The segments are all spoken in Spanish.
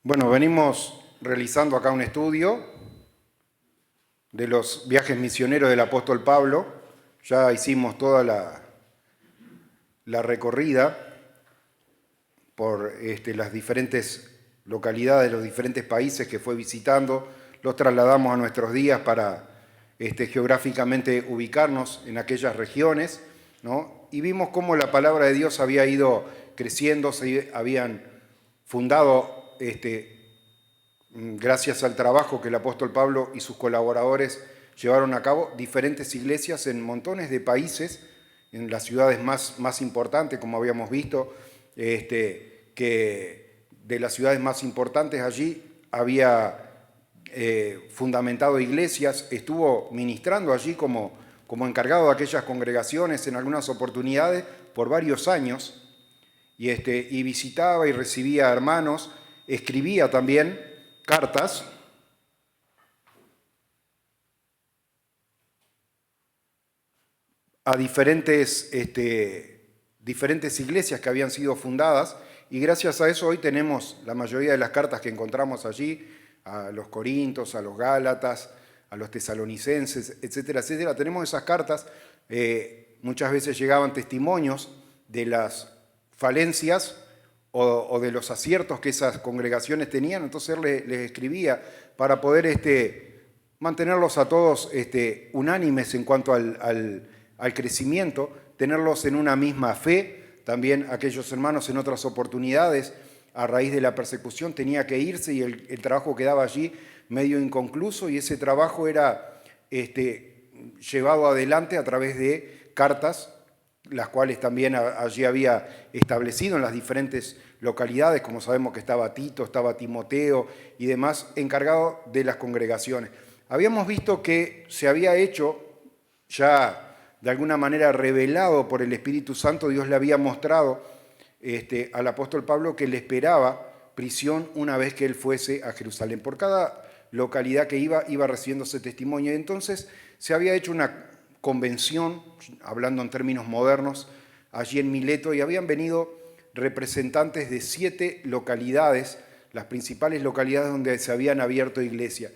Bueno, venimos realizando acá un estudio de los viajes misioneros del apóstol Pablo. Ya hicimos toda la recorrida por las diferentes localidades, los diferentes países que fue visitando. Los trasladamos a nuestros días para geográficamente ubicarnos en aquellas regiones, ¿no? Y vimos cómo la palabra de Dios había ido creciendo, se habían fundado gracias al trabajo que el apóstol Pablo y sus colaboradores llevaron a cabo, diferentes iglesias en montones de países, en las ciudades más importantes, como habíamos visto, que de las ciudades más importantes allí había fundamentado iglesias, estuvo ministrando allí como encargado de aquellas congregaciones en algunas oportunidades por varios años, y visitaba y recibía hermanos, escribía también cartas a diferentes iglesias que habían sido fundadas, y gracias a eso hoy tenemos la mayoría de las cartas que encontramos allí, a los Corintios, a los Gálatas, a los Tesalonicenses, etcétera, etcétera. Tenemos esas cartas, muchas veces llegaban testimonios de las falencias o de los aciertos que esas congregaciones tenían, entonces él les escribía para poder mantenerlos a todos unánimes en cuanto al crecimiento, tenerlos en una misma fe. También aquellos hermanos en otras oportunidades, a raíz de la persecución, tenía que irse y el trabajo quedaba allí medio inconcluso, y ese trabajo era llevado adelante a través de cartas, las cuales también allí había establecido en las diferentes localidades, como sabemos que estaba Tito, estaba Timoteo y demás, encargados de las congregaciones. Habíamos visto que se había hecho ya de alguna manera revelado por el Espíritu Santo. Dios le había mostrado al apóstol Pablo que le esperaba prisión una vez que él fuese a Jerusalén. Por cada localidad que iba recibiendo ese testimonio. Y entonces se había hecho una convención, hablando en términos modernos, allí en Mileto, y habían venido representantes de 7 localidades, las principales localidades donde se habían abierto iglesia.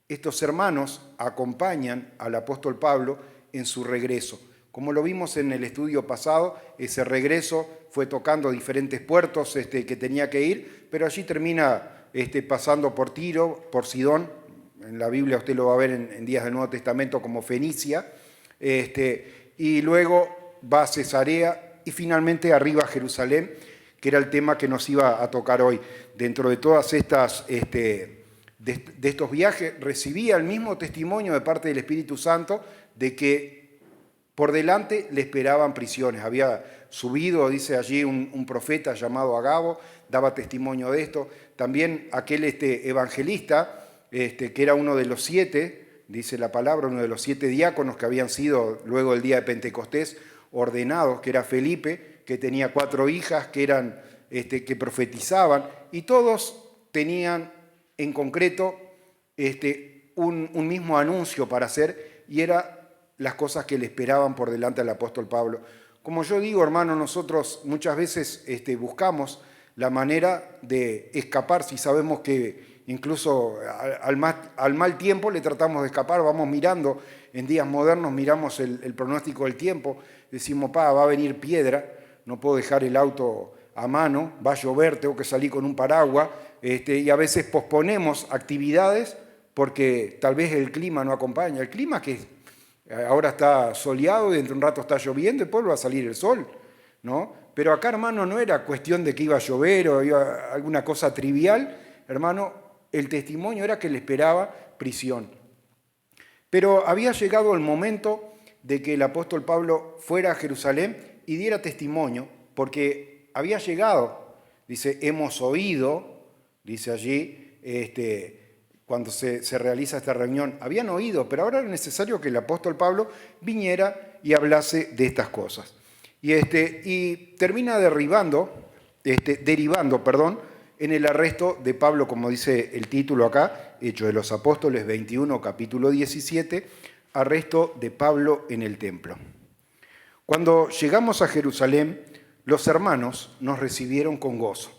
Estos hermanos acompañan al apóstol Pablo en su regreso. Como lo vimos en el estudio pasado, ese regreso fue tocando diferentes puertos que tenía que ir, pero allí termina pasando por Tiro, por Sidón. En la Biblia usted lo va a ver en días del Nuevo Testamento como Fenicia, y luego va a Cesarea y finalmente arriba a Jerusalén, que era el tema que nos iba a tocar hoy. Dentro de todas estas de estos viajes, recibía el mismo testimonio de parte del Espíritu Santo de que por delante le esperaban prisiones. Había subido, dice allí, un profeta llamado Agabo, daba testimonio de esto. También aquel evangelista, que era uno de los 7, dice la palabra, uno de los 7 diáconos que habían sido luego del día de Pentecostés ordenados, que era Felipe, que tenía 4 hijas que eran que profetizaban, y todos tenían en concreto un mismo anuncio para hacer, y era las cosas que le esperaban por delante al apóstol Pablo. Como yo digo, hermano, nosotros muchas veces buscamos la manera de escapar, si sabemos que incluso al mal tiempo le tratamos de escapar. Vamos mirando, en días modernos miramos el pronóstico del tiempo, decimos, va a venir piedra, no puedo dejar el auto a mano, va a llover, tengo que salir con un paraguas, y a veces posponemos actividades porque tal vez el clima no acompaña. El clima que ahora está soleado y dentro de un rato está lloviendo y después va a salir el sol, ¿no? Pero acá, hermano, no era cuestión de que iba a llover o iba alguna cosa trivial, hermano, el testimonio era que le esperaba prisión. Pero había llegado el momento de que el apóstol Pablo fuera a Jerusalén y diera testimonio, porque había llegado, dice, hemos oído, dice allí, cuando se realiza esta reunión, habían oído, pero ahora era necesario que el apóstol Pablo viniera y hablase de estas cosas. Y termina derivando, en el arresto de Pablo, como dice el título acá, Hechos de los Apóstoles 21, capítulo 17, arresto de Pablo en el templo. Cuando llegamos a Jerusalén, los hermanos nos recibieron con gozo.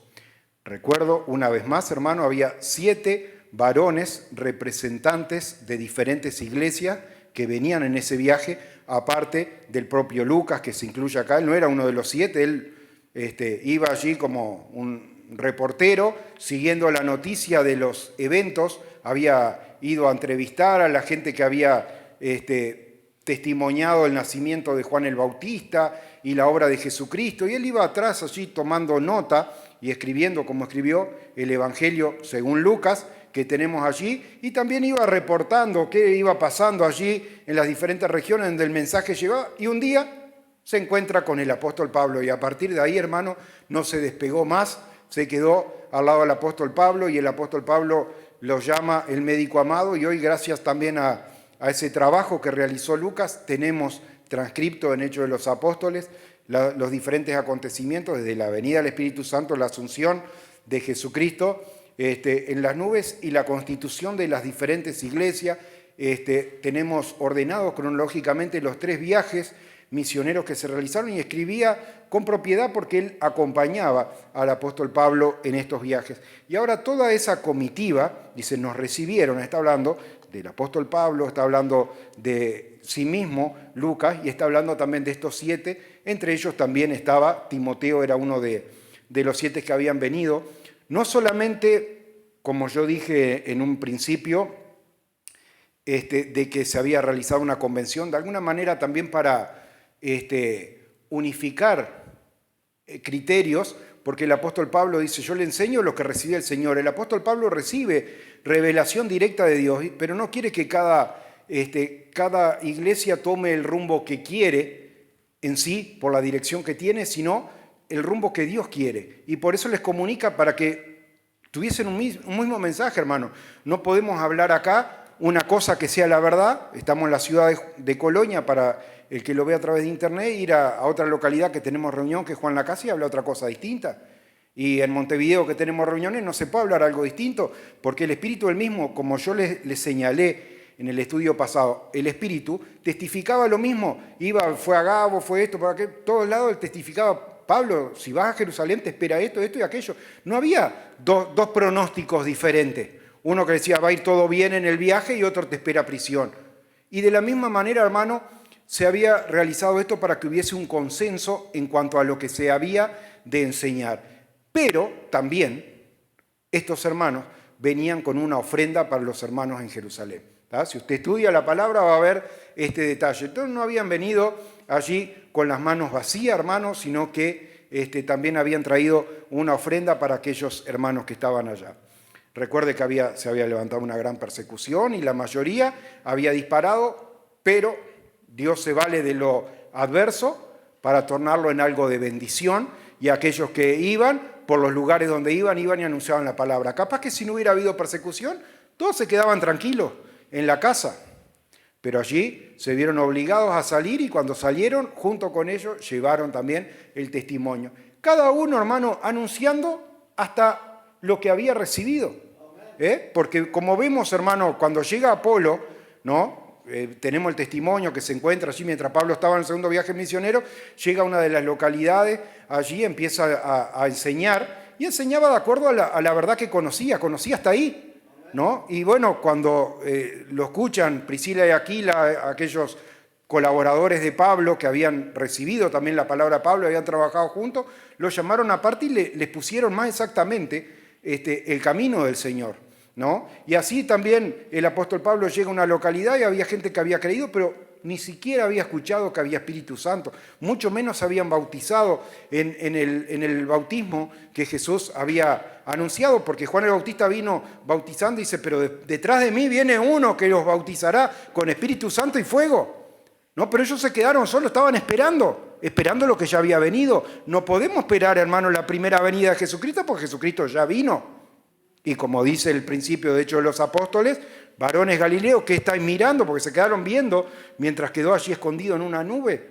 Recuerdo, una vez más, hermano, había 7 varones representantes de diferentes iglesias que venían en ese viaje, aparte del propio Lucas, que se incluye acá. Él no era uno de los 7, él iba allí como un reportero, siguiendo la noticia de los eventos, había ido a entrevistar a la gente que había testimoniado el nacimiento de Juan el Bautista y la obra de Jesucristo, y él iba atrás allí tomando nota y escribiendo como escribió el Evangelio según Lucas, que tenemos allí, y también iba reportando qué iba pasando allí en las diferentes regiones donde el mensaje llegaba, y un día se encuentra con el apóstol Pablo, y a partir de ahí, hermano, no se despegó más, se quedó al lado del apóstol Pablo, y el apóstol Pablo lo llama el médico amado, y hoy, gracias también a ese trabajo que realizó Lucas, tenemos transcripto en Hechos de los Apóstoles los diferentes acontecimientos, desde la venida del Espíritu Santo, la asunción de Jesucristo en las nubes y la constitución de las diferentes iglesias. Tenemos ordenados cronológicamente los 3 viajes misioneros que se realizaron, y escribía con propiedad porque él acompañaba al apóstol Pablo en estos viajes. Y ahora toda esa comitiva, dice, nos recibieron, está hablando del apóstol Pablo, está hablando de sí mismo Lucas, y está hablando también de estos 7, entre ellos también estaba Timoteo, era uno de los 7 que habían venido, no solamente, como yo dije en un principio, de que se había realizado una convención, de alguna manera también para unificar criterios, porque el apóstol Pablo dice, yo le enseño lo que recibe el Señor. El apóstol Pablo recibe revelación directa de Dios, pero no quiere que cada iglesia tome el rumbo que quiere en sí, por la dirección que tiene, sino el rumbo que Dios quiere. Y por eso les comunica para que tuviesen un mismo mensaje, hermano. No podemos hablar acá una cosa que sea la verdad. Estamos en la ciudad de Colonia, para el que lo ve a través de internet, ir a otra localidad que tenemos reunión, que es Juan Lacase, y habla otra cosa distinta. Y en Montevideo, que tenemos reuniones, no se puede hablar algo distinto, porque el Espíritu del mismo, como yo les señalé en el estudio pasado, el Espíritu testificaba lo mismo. Fue a Gabo, fue esto, para todos lados él testificaba. Pablo, si vas a Jerusalén te espera esto, esto y aquello. No había dos pronósticos diferentes. Uno que decía va a ir todo bien en el viaje, y otro te espera prisión. Y de la misma manera, hermano, se había realizado esto para que hubiese un consenso en cuanto a lo que se había de enseñar. Pero también estos hermanos venían con una ofrenda para los hermanos en Jerusalén. ¿Tá? Si usted estudia la palabra va a ver este detalle. Entonces no habían venido allí con las manos vacías, hermanos, sino que también habían traído una ofrenda para aquellos hermanos que estaban allá. Recuerde que se había levantado una gran persecución y la mayoría había disparado, pero Dios se vale de lo adverso para tornarlo en algo de bendición, y aquellos que iban, por los lugares donde iban y anunciaban la palabra. Capaz que si no hubiera habido persecución, todos se quedaban tranquilos en la casa, pero allí se vieron obligados a salir, y cuando salieron, junto con ellos, llevaron también el testimonio. Cada uno, hermano, anunciando hasta lo que había recibido. Porque como vemos, hermano, cuando llega Apolo, ¿no? Tenemos el testimonio que se encuentra allí mientras Pablo estaba en el segundo viaje misionero, llega a una de las localidades, allí empieza a enseñar, y enseñaba de acuerdo a la verdad que conocía hasta ahí, ¿no? Y bueno, cuando lo escuchan Priscila y Aquila, aquellos colaboradores de Pablo que habían recibido también la palabra de Pablo, habían trabajado juntos, lo llamaron aparte y les pusieron más exactamente el camino del Señor, ¿no? Y así también el apóstol Pablo llega a una localidad y había gente que había creído, pero ni siquiera había escuchado que había Espíritu Santo, mucho menos habían bautizado en el bautismo que Jesús había anunciado, porque Juan el Bautista vino bautizando y dice, pero detrás de mí viene uno que los bautizará con Espíritu Santo y fuego. No, pero ellos se quedaron solos, estaban esperando lo que ya había venido. No podemos esperar, hermano, la primera venida de Jesucristo, porque Jesucristo ya vino. Y como dice el principio de Hechos de los Apóstoles, varones galileos, ¿qué estáis mirando? Porque se quedaron viendo mientras quedó allí escondido en una nube.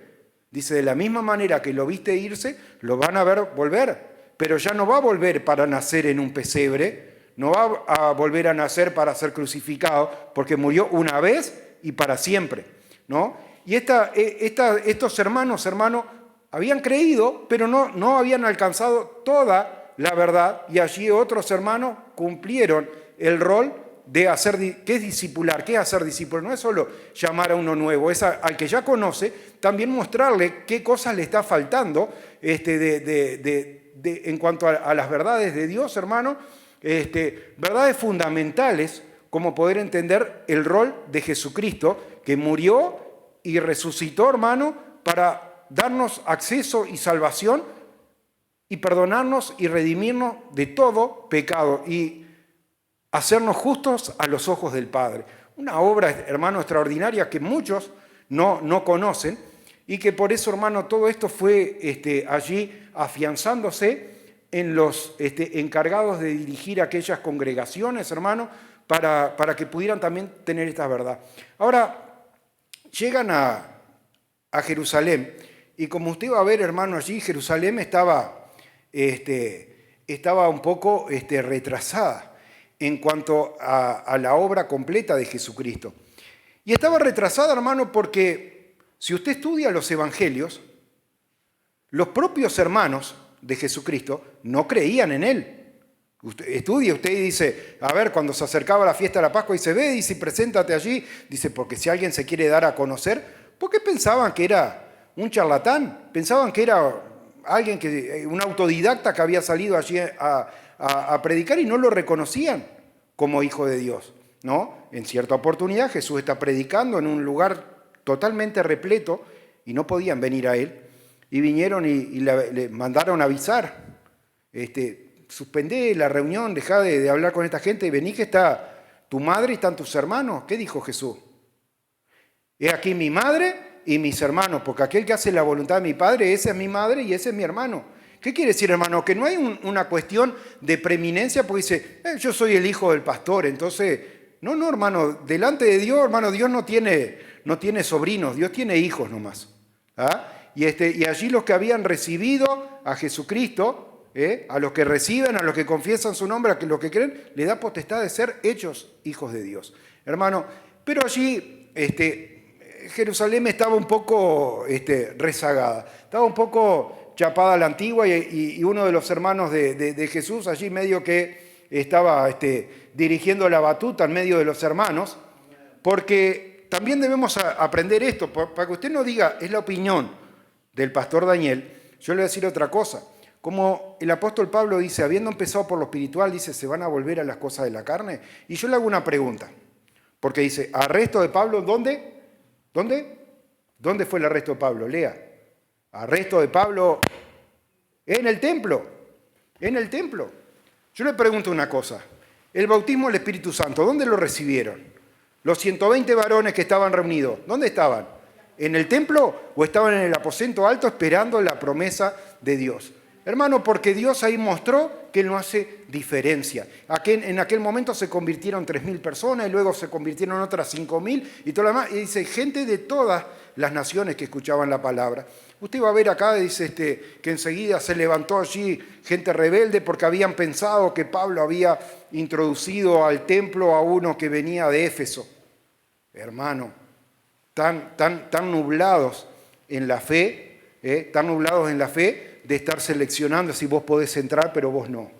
Dice, de la misma manera que lo viste irse, lo van a ver volver. Pero ya no va a volver para nacer en un pesebre, no va a volver a nacer para ser crucificado, porque murió una vez y para siempre, ¿no? Y estos hermanos, habían creído, pero no habían alcanzado toda la verdad, y allí otros hermanos cumplieron el rol de hacer, ¿qué es discipular? ¿Qué es hacer discípulo? No es solo llamar a uno nuevo, es al que ya conoce, también mostrarle qué cosas le está faltando en cuanto a las verdades de Dios, hermano, verdades fundamentales, como poder entender el rol de Jesucristo, que murió y resucitó, hermano, para darnos acceso y salvación y perdonarnos y redimirnos de todo pecado y hacernos justos a los ojos del Padre. Una obra, hermano, extraordinaria que muchos no conocen y que por eso, hermano, todo esto fue allí afianzándose en los encargados de dirigir aquellas congregaciones, hermano, para que pudieran también tener esta verdad. Ahora, llegan a Jerusalén y como usted va a ver, hermano, allí Jerusalén estaba un poco retrasada en cuanto a la obra completa de Jesucristo. Y estaba retrasada, hermano, porque si usted estudia los evangelios, los propios hermanos de Jesucristo no creían en él. Usted estudia, usted dice, a ver, cuando se acercaba la fiesta de la Pascua y se ve, dice, preséntate allí, dice, porque si alguien se quiere dar a conocer, ¿por qué pensaban que era un charlatán? Pensaban que era alguien un autodidacta que había salido allí a predicar y no lo reconocían como hijo de Dios, ¿no? En cierta oportunidad Jesús está predicando en un lugar totalmente repleto y no podían venir a él y vinieron y le mandaron avisar, suspendé la reunión, dejá de hablar con esta gente y vení que está tu madre y están tus hermanos. ¿Qué dijo Jesús? He aquí mi madre y mis hermanos, porque aquel que hace la voluntad de mi Padre, esa es mi madre y ese es mi hermano. ¿Qué quiere decir, hermano? Que no hay una cuestión de preeminencia porque dice, yo soy el hijo del pastor, entonces, no, hermano, delante de Dios, hermano, Dios no tiene sobrinos, Dios tiene hijos nomás. ¿Ah? Y allí los que habían recibido a Jesucristo, a los que reciben, a los que confiesan su nombre, a los que creen, le da potestad de ser hechos hijos de Dios. Hermano, pero allí Jerusalén estaba un poco rezagada, estaba un poco chapada a la antigua y uno de los hermanos de Jesús allí medio que estaba dirigiendo la batuta en medio de los hermanos, porque también debemos aprender esto, para que usted no diga, es la opinión del pastor Daniel, yo le voy a decir otra cosa. Como el apóstol Pablo dice, habiendo empezado por lo espiritual, dice, ¿se van a volver a las cosas de la carne? Y yo le hago una pregunta, porque dice, ¿arresto de Pablo dónde? ¿Dónde fue el arresto de Pablo? Lea. Arresto de Pablo en el templo. En el templo. Yo le pregunto una cosa. El bautismo del Espíritu Santo, ¿dónde lo recibieron? Los 120 varones que estaban reunidos, ¿dónde estaban? ¿En el templo o estaban en el aposento alto esperando la promesa de Dios? Hermano, porque Dios ahí mostró que Él no hace diferencia. En aquel momento se convirtieron 3.000 personas y luego se convirtieron otras 5.000 y todo lo demás. Y dice, gente de todas las naciones que escuchaban la palabra. Usted va a ver acá, dice que enseguida se levantó allí gente rebelde porque habían pensado que Pablo había introducido al templo a uno que venía de Éfeso. Hermano, tan nublados en la fe, de estar seleccionando si vos podés entrar, pero vos no.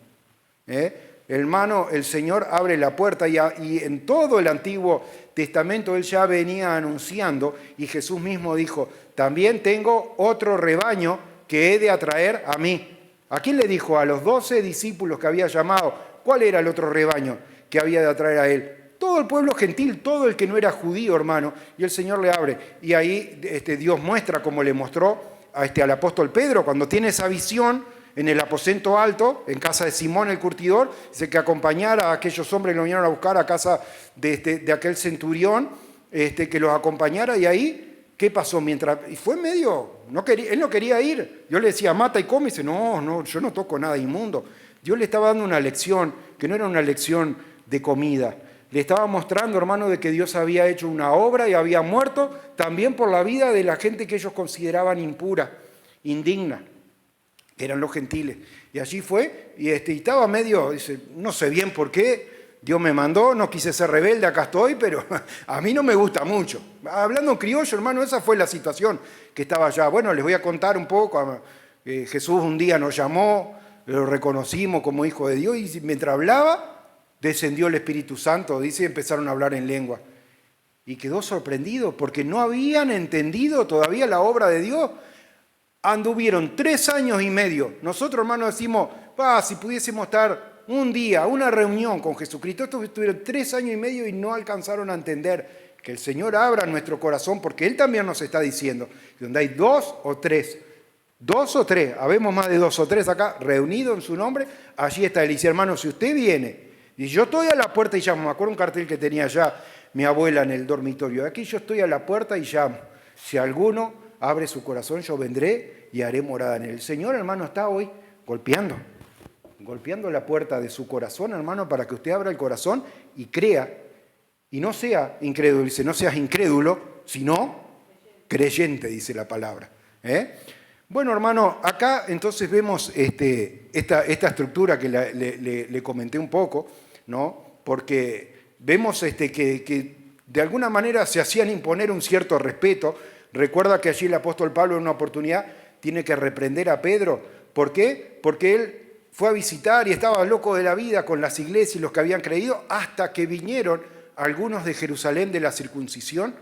Hermano, el Señor abre la puerta y en todo el Antiguo Testamento Él ya venía anunciando y Jesús mismo dijo, también tengo otro rebaño que he de atraer a mí. ¿A quién le dijo? A los 12 discípulos que había llamado. ¿Cuál era el otro rebaño que había de atraer a Él? Todo el pueblo gentil, todo el que no era judío, hermano. Y el Señor le abre. Y ahí Dios muestra, como le mostró al apóstol Pedro, cuando tiene esa visión en el aposento alto, en casa de Simón el curtidor, dice que acompañara a aquellos hombres que lo vinieron a buscar a casa de aquel centurión, que los acompañara, y ahí, ¿qué pasó? Y fue medio, él no quería ir, yo le decía, mata y come, y dice, no, yo no toco nada inmundo. Dios le estaba dando una lección, que no era una lección de comida, le estaba mostrando, hermano, de que Dios había hecho una obra y había muerto también por la vida de la gente que ellos consideraban impura, indigna, que eran los gentiles. Y allí fue, y estaba medio, dice, no sé bien por qué, Dios me mandó, no quise ser rebelde, acá estoy, pero a mí no me gusta mucho. Hablando en criollo, hermano, esa fue la situación que estaba allá. Bueno, les voy a contar un poco. Jesús un día nos llamó lo reconocimos como hijo de Dios y mientras hablaba, descendió el Espíritu Santo, dice, y empezaron a hablar en lengua. Y quedó sorprendido porque no habían entendido todavía la obra de Dios. Anduvieron 3 años y medio. Nosotros, hermanos, decimos, si pudiésemos estar un día, una reunión con Jesucristo. Estos estuvieron 3 años y medio y no alcanzaron a entender que el Señor abra nuestro corazón, porque Él también nos está diciendo, donde hay 2 o 3, habemos más de 2 o 3 acá, reunidos en su nombre, allí está Él. Y dice, hermano, si usted viene, y yo estoy a la puerta y llamo, me acuerdo un cartel que tenía allá mi abuela en el dormitorio, aquí yo estoy a la puerta y llamo, si alguno abre su corazón, yo vendré y haré morada en él. El Señor, hermano, está hoy golpeando la puerta de su corazón, hermano, para que usted abra el corazón y crea, y no sea incrédulo, dice, no seas incrédulo, sino creyente, dice la palabra. Bueno, hermano, acá entonces vemos esta estructura que le comenté un poco, ¿no? Porque vemos que de alguna manera se hacían imponer un cierto respeto. Recuerda que allí el apóstol Pablo en una oportunidad tiene que reprender a Pedro. ¿Por qué? Porque él fue a visitar y estaba loco de la vida con las iglesias y los que habían creído, hasta que vinieron algunos de Jerusalén de la circuncisión.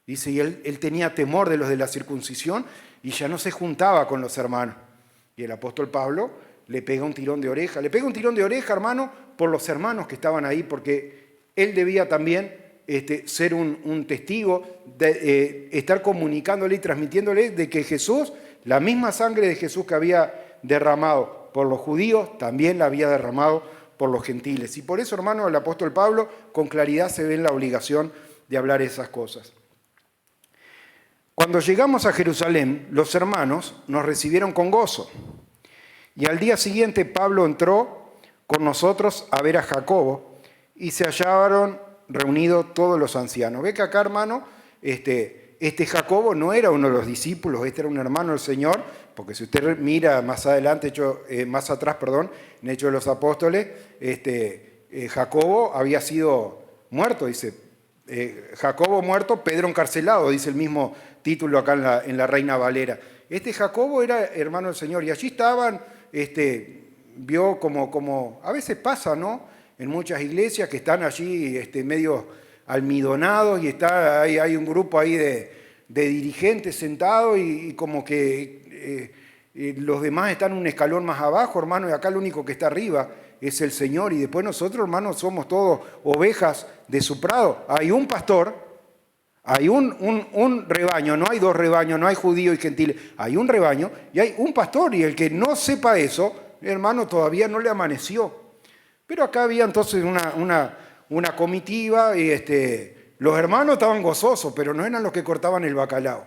Dice, y él tenía temor de los de la circuncisión y ya no se juntaba con los hermanos. Y el apóstol Pablo le pega un tirón de oreja. Le pega un tirón de oreja, hermano, por los hermanos que estaban ahí, porque él debía también ser un testigo, de estar comunicándole y transmitiéndole de que Jesús, la misma sangre de Jesús que había derramado por los judíos, también la había derramado por los gentiles. Y por eso, hermano, el apóstol Pablo con claridad se ve en la obligación de hablar esas cosas. Cuando llegamos a Jerusalén, los hermanos nos recibieron con gozo. Y al día siguiente Pablo entró con nosotros a ver a Jacobo y se hallaron reunidos todos los ancianos. Ve que acá, hermano, este Jacobo no era uno de los discípulos, este era un hermano del Señor, porque si usted mira más adelante, más atrás, en Hechos de los Apóstoles, Jacobo había sido muerto, dice, Jacobo muerto, Pedro encarcelado, dice el mismo título acá en la Reina Valera. Este Jacobo era hermano del Señor y allí estaban, vio como a veces pasa, ¿no? En muchas iglesias que están allí medio almidonados y hay un grupo ahí de dirigentes sentados y como que los demás están un escalón más abajo, hermano, y acá el único que está arriba es el Señor y después nosotros, hermanos, somos todos ovejas de su prado. Hay un pastor, hay un rebaño, no hay 2 rebaños, no hay judíos y gentiles, hay un rebaño y hay un pastor y el que no sepa eso, hermano, todavía no le amaneció. Pero acá había entonces una comitiva y los hermanos estaban gozosos, pero no eran los que cortaban el bacalao.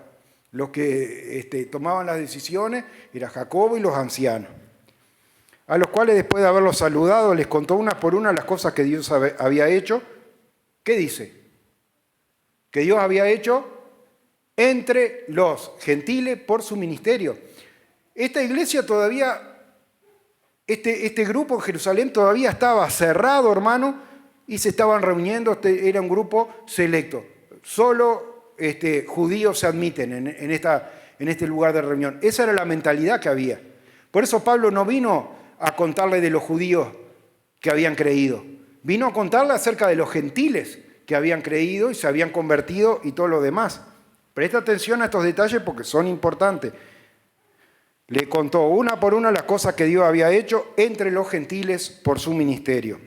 Los que tomaban las decisiones era Jacobo y los ancianos, a los cuales después de haberlos saludado les contó una por una las cosas que Dios había hecho. ¿Qué dice? Que Dios había hecho entre los gentiles por su ministerio. Esta iglesia todavía, este grupo en Jerusalén todavía estaba cerrado, hermano, y se estaban reuniendo, era un grupo selecto. Solo judíos se admiten en este lugar de reunión. Esa era la mentalidad que había. Por eso Pablo no vino a contarle de los judíos que habían creído. Vino a contarle acerca de los gentiles que habían creído y se habían convertido y todo lo demás. Presta atención a estos detalles porque son importantes. Le contó una por una las cosas que Dios había hecho entre los gentiles por su ministerio.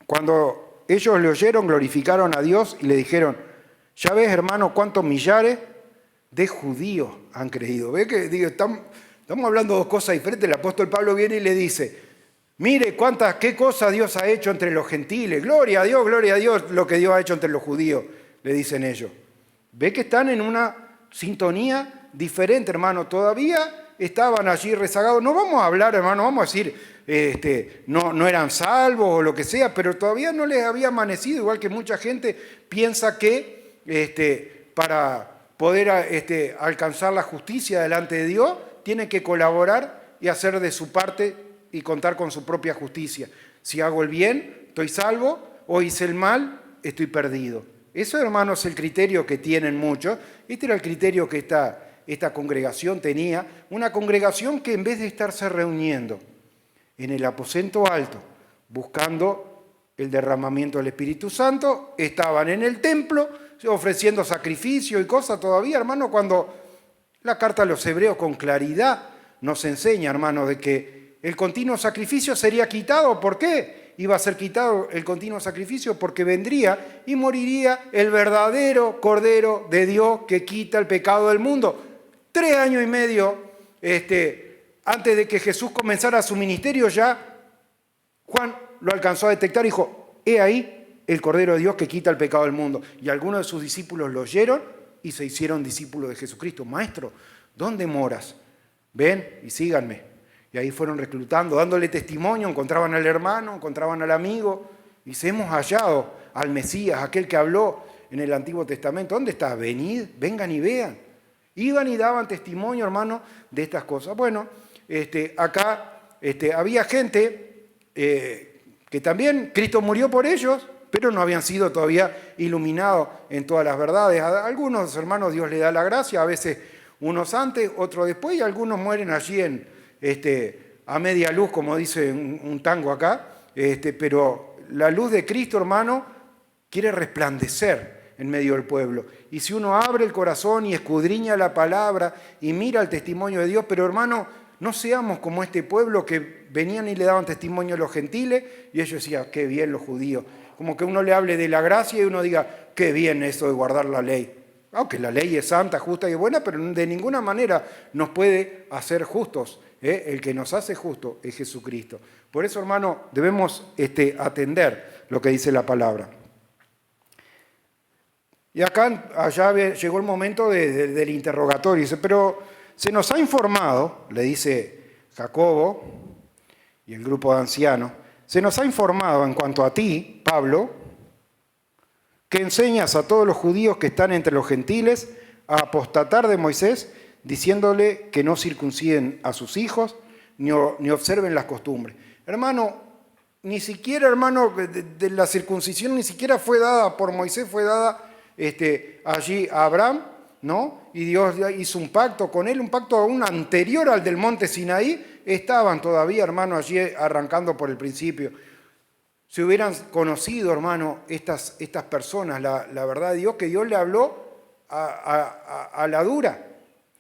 Cuando ellos le oyeron, glorificaron a Dios y le dijeron, ya ves, hermano, cuántos millares de judíos han creído. ¿Ve que estamos hablando de 2 cosas diferentes? El apóstol Pablo viene y le dice, mire qué cosas Dios ha hecho entre los gentiles. Gloria a Dios lo que Dios ha hecho entre los judíos, le dicen ellos. Ve que están en una sintonía diferente, hermano. Todavía estaban allí rezagados. No vamos a hablar, hermano, vamos a decir, no eran salvos o lo que sea, pero todavía no les había amanecido, igual que mucha gente piensa que para poder alcanzar la justicia delante de Dios, tiene que colaborar y hacer de su parte y contar con su propia justicia. Si hago el bien, estoy salvo, o hice el mal, estoy perdido. Eso, hermanos, es el criterio que tienen muchos. Este era el criterio que esta congregación tenía, una congregación que en vez de estarse reuniendo en el aposento alto, buscando el derramamiento del Espíritu Santo, estaban en el templo ofreciendo sacrificio y cosas todavía, hermano, cuando la carta a los hebreos con claridad nos enseña, hermano, de que el continuo sacrificio sería quitado. ¿Por qué iba a ser quitado el continuo sacrificio? Porque vendría y moriría el verdadero Cordero de Dios que quita el pecado del mundo. 3 años y medio antes de que Jesús comenzara su ministerio, ya Juan lo alcanzó a detectar y dijo, he ahí el Cordero de Dios que quita el pecado del mundo. Y algunos de sus discípulos lo oyeron y se hicieron discípulos de Jesucristo. Maestro, ¿dónde moras? Ven y síganme. Y ahí fueron reclutando, dándole testimonio, encontraban al hermano, encontraban al amigo. Y se hemos hallado al Mesías, aquel que habló en el Antiguo Testamento. ¿Dónde está? Venid, vengan y vean. Iban y daban testimonio, hermano, de estas cosas. Bueno, acá había gente que también Cristo murió por ellos, pero no habían sido todavía iluminados en todas las verdades. A algunos hermanos Dios les da la gracia, a veces unos antes, otros después, y algunos mueren allí a media luz, como dice un tango acá, pero la luz de Cristo, hermano, quiere resplandecer en medio del pueblo. Y si uno abre el corazón y escudriña la palabra y mira el testimonio de Dios, pero hermano, no seamos como este pueblo que venían y le daban testimonio a los gentiles y ellos decían, qué bien los judíos. Como que uno le hable de la gracia y uno diga, qué bien eso de guardar la ley. Aunque la ley es santa, justa y buena, pero de ninguna manera nos puede hacer justos. El que nos hace justos es Jesucristo. Por eso, hermano, debemos atender lo que dice la palabra. Y allá llegó el momento del interrogatorio. Dice, pero se nos ha informado, le dice Jacobo y el grupo de ancianos, se nos ha informado en cuanto a ti, Pablo, que enseñas a todos los judíos que están entre los gentiles a apostatar de Moisés, diciéndole que no circunciden a sus hijos ni observen las costumbres. Hermano, ni siquiera, hermano, de la circuncisión ni siquiera fue dada por Moisés, fue dada allí a Abraham, ¿no? Y Dios hizo un pacto con él, un pacto aún anterior al del monte Sinaí. Estaban todavía, hermano, allí arrancando por el principio. Si hubieran conocido, hermano, estas personas, la verdad de Dios, que Dios le habló a la dura,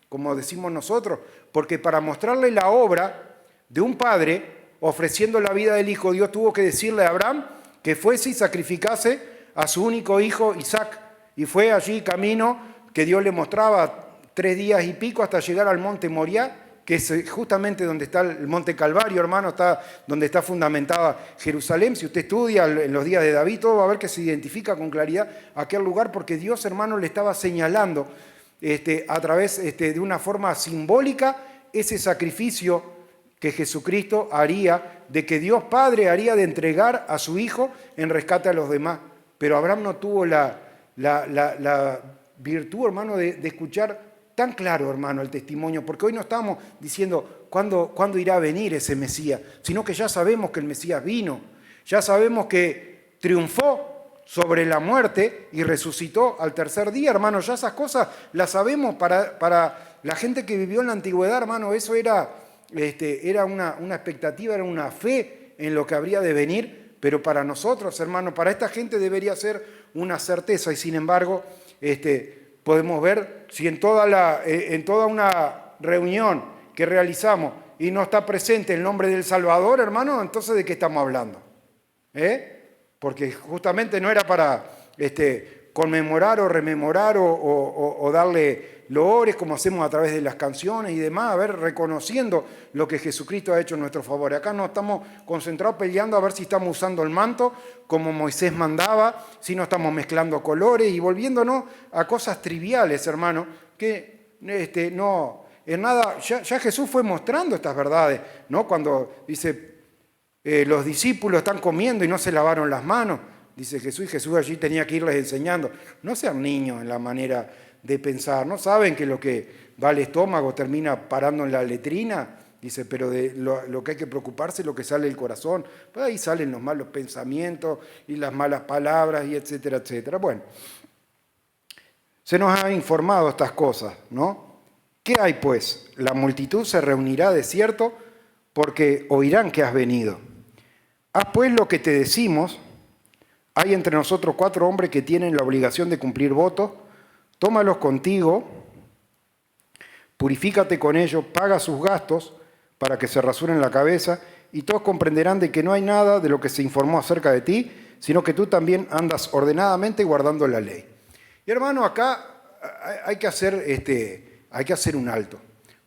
como decimos nosotros, porque para mostrarle la obra de un padre ofreciendo la vida del hijo, Dios tuvo que decirle a Abraham que fuese y sacrificase a su único hijo Isaac. Y fue allí camino que Dios le mostraba 3 días y pico hasta llegar al monte Moriah, que es justamente donde está el monte Calvario, hermano, donde está fundamentada Jerusalén. Si usted estudia en los días de David, todo va a ver que se identifica con claridad aquel lugar, porque Dios, hermano, le estaba señalando a través de una forma simbólica ese sacrificio que Jesucristo haría, de que Dios Padre haría de entregar a su Hijo en rescate a los demás. Pero Abraham no tuvo la virtud, hermano, de escuchar tan claro, hermano, el testimonio, porque hoy no estamos diciendo cuándo irá a venir ese Mesías, sino que ya sabemos que el Mesías vino, ya sabemos que triunfó sobre la muerte y resucitó al tercer día, hermano. Ya esas cosas las sabemos para la gente que vivió en la antigüedad, hermano. Eso era una expectativa, era una fe en lo que habría de venir, pero para nosotros, hermano, para esta gente debería ser una certeza. Y sin embargo, podemos ver si en toda una reunión que realizamos y no está presente el nombre del Salvador, hermano, entonces ¿de qué estamos hablando? Porque justamente no era para conmemorar o rememorar o darle loores como hacemos a través de las canciones y demás, a ver, reconociendo lo que Jesucristo ha hecho en nuestro favor. Acá no estamos concentrados peleando a ver si estamos usando el manto como Moisés mandaba, si no estamos mezclando colores y volviéndonos a cosas triviales, hermano, que no, en nada, ya Jesús fue mostrando estas verdades, ¿no? Cuando dice, los discípulos están comiendo y no se lavaron las manos, dice Jesús, y Jesús allí tenía que irles enseñando. No sean niños en la manera de pensar, ¿no saben que lo que va al estómago termina parando en la letrina? Dice, pero de lo que hay que preocuparse es lo que sale del corazón. Pues ahí salen los malos pensamientos y las malas palabras y etcétera, etcétera. Bueno, se nos ha informado estas cosas, ¿no? ¿Qué hay pues? La multitud se reunirá de cierto porque oirán que has venido. Haz pues lo que te decimos. Hay entre nosotros 4 hombres que tienen la obligación de cumplir votos. Tómalos contigo, purifícate con ellos, paga sus gastos para que se rasuren la cabeza, y todos comprenderán de que no hay nada de lo que se informó acerca de ti, sino que tú también andas ordenadamente guardando la ley. Y hermano, acá hay que hacer un alto,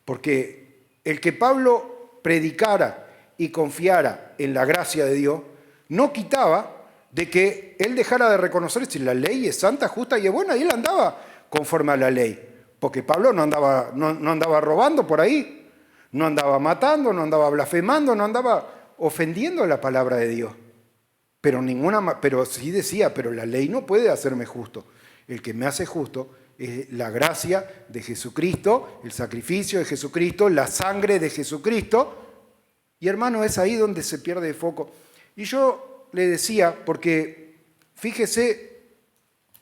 porque el que Pablo predicara y confiara en la gracia de Dios no quitaba de que él dejara de reconocer si la ley es santa, justa y es buena, y él andaba conforme a la ley, porque Pablo no andaba robando por ahí, no andaba matando, no andaba blasfemando, no andaba ofendiendo la palabra de Dios. Pero sí decía, pero la ley no puede hacerme justo. El que me hace justo es la gracia de Jesucristo, el sacrificio de Jesucristo, la sangre de Jesucristo. Y hermano, es ahí donde se pierde el foco. Y yo le decía, porque fíjese,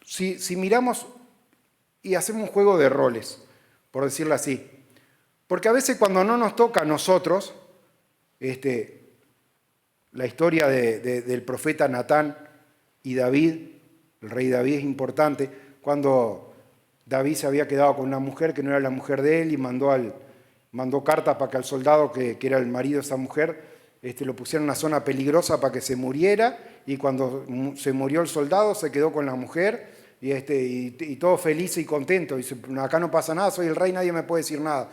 si miramos y hacemos un juego de roles, por decirlo así, porque a veces cuando no nos toca a nosotros, la historia del profeta Natán y David, el rey David es importante, cuando David se había quedado con una mujer que no era la mujer de él y mandó cartas para que al soldado que era el marido de esa mujer lo pusiera en una zona peligrosa para que se muriera, y cuando se murió el soldado se quedó con la mujer y todo feliz y contento. Dice, acá no pasa nada, soy el rey, nadie me puede decir nada.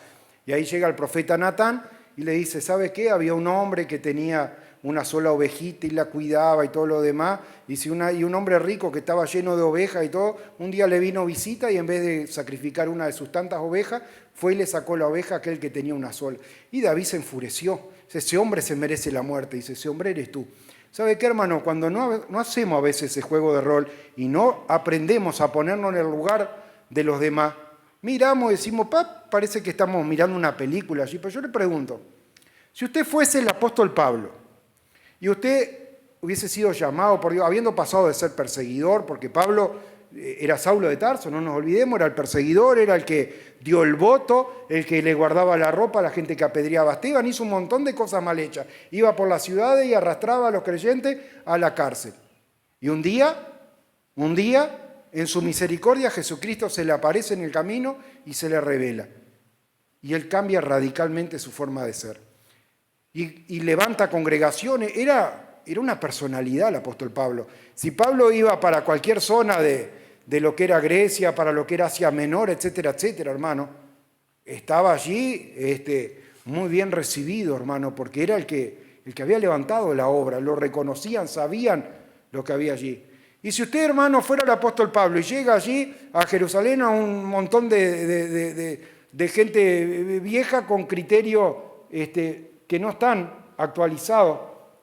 Y ahí llega el profeta Natán y le dice, ¿sabe qué? Había un hombre que tenía una sola ovejita y la cuidaba y todo lo demás. Dice, y un hombre rico que estaba lleno de ovejas y todo, un día le vino visita y en vez de sacrificar una de sus tantas ovejas, fue y le sacó la oveja a aquel que tenía una sola. Y David se enfureció. Dice, ese hombre se merece la muerte. Dice, ese hombre eres tú. ¿Sabe qué, hermano? Cuando no hacemos a veces ese juego de rol y no aprendemos a ponernos en el lugar de los demás, miramos y decimos, parece que estamos mirando una película allí. Pero yo le pregunto, si usted fuese el apóstol Pablo y usted hubiese sido llamado por Dios, habiendo pasado de ser perseguidor, porque Pablo era Saulo de Tarso, no nos olvidemos, era el perseguidor, era el que dio el voto, el que le guardaba la ropa a la gente que apedreaba a Esteban, hizo un montón de cosas mal hechas, iba por las ciudades y arrastraba a los creyentes a la cárcel. Y un día, en su misericordia, Jesucristo se le aparece en el camino y se le revela. Y él cambia radicalmente su forma de ser. Y levanta congregaciones. Era una personalidad el apóstol Pablo. Si Pablo iba para cualquier zona de lo que era Grecia, para lo que era Asia Menor, etcétera, etcétera, hermano, estaba allí muy bien recibido, hermano, porque era el que había levantado la obra. Lo reconocían, sabían lo que había allí. Y si usted, hermano, fuera el apóstol Pablo y llega allí a Jerusalén a un montón de gente vieja con criterio que no están actualizados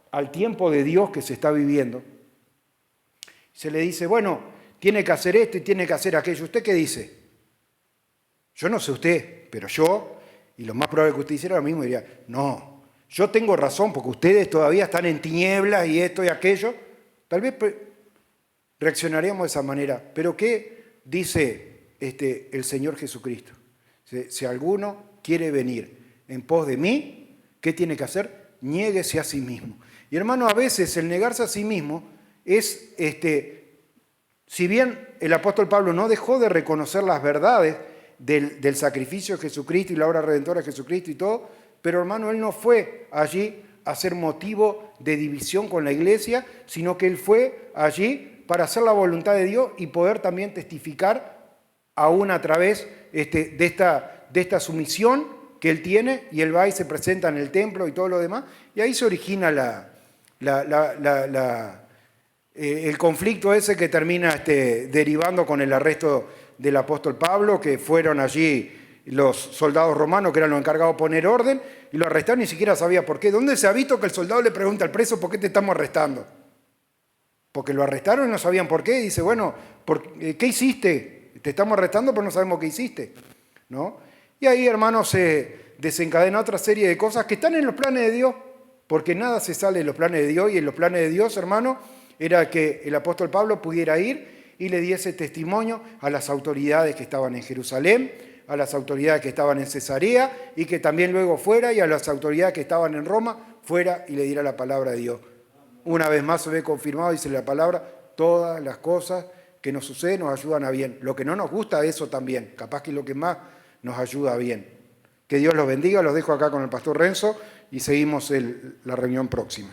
al tiempo de Dios que se está viviendo, se le dice, bueno, tiene que hacer esto y tiene que hacer aquello. ¿Usted qué dice? Yo no sé usted, pero yo, y lo más probable que usted hiciera lo mismo, diría, no, yo tengo razón porque ustedes todavía están en tinieblas y esto y aquello. Tal vez reaccionaríamos de esa manera. Pero ¿qué dice el Señor Jesucristo? Si alguno quiere venir en pos de mí, ¿qué tiene que hacer? Niéguese a sí mismo. Y hermano, a veces el negarse a sí mismo es, si bien el apóstol Pablo no dejó de reconocer las verdades del sacrificio de Jesucristo y la obra redentora de Jesucristo y todo, pero hermano, él no fue allí a ser motivo de división con la iglesia, sino que él fue allí para hacer la voluntad de Dios y poder también testificar aún a través de esta sumisión que él tiene, y él va y se presenta en el templo y todo lo demás, y ahí se origina el conflicto ese que termina derivando con el arresto del apóstol Pablo, que fueron allí los soldados romanos que eran los encargados de poner orden, y lo arrestaron y ni siquiera sabía por qué. ¿Dónde se ha visto que el soldado le pregunta al preso por qué te estamos arrestando? Porque lo arrestaron y no sabían por qué. Y dice, bueno, ¿qué hiciste? Te estamos arrestando pero no sabemos qué hiciste, ¿no? Y ahí, hermanos, se desencadena otra serie de cosas que están en los planes de Dios, porque nada se sale de los planes de Dios, y en los planes de Dios, hermano, era que el apóstol Pablo pudiera ir y le diese testimonio a las autoridades que estaban en Jerusalén, a las autoridades que estaban en Cesarea y que también luego fuera, y a las autoridades que estaban en Roma, fuera y le diera la palabra de Dios. Una vez más se ve confirmado, dice la palabra, todas las cosas que nos suceden nos ayudan a bien. Lo que no nos gusta, eso también. Capaz que lo que más nos ayuda a bien. Que Dios los bendiga. Los dejo acá con el pastor Renzo y seguimos la reunión próxima.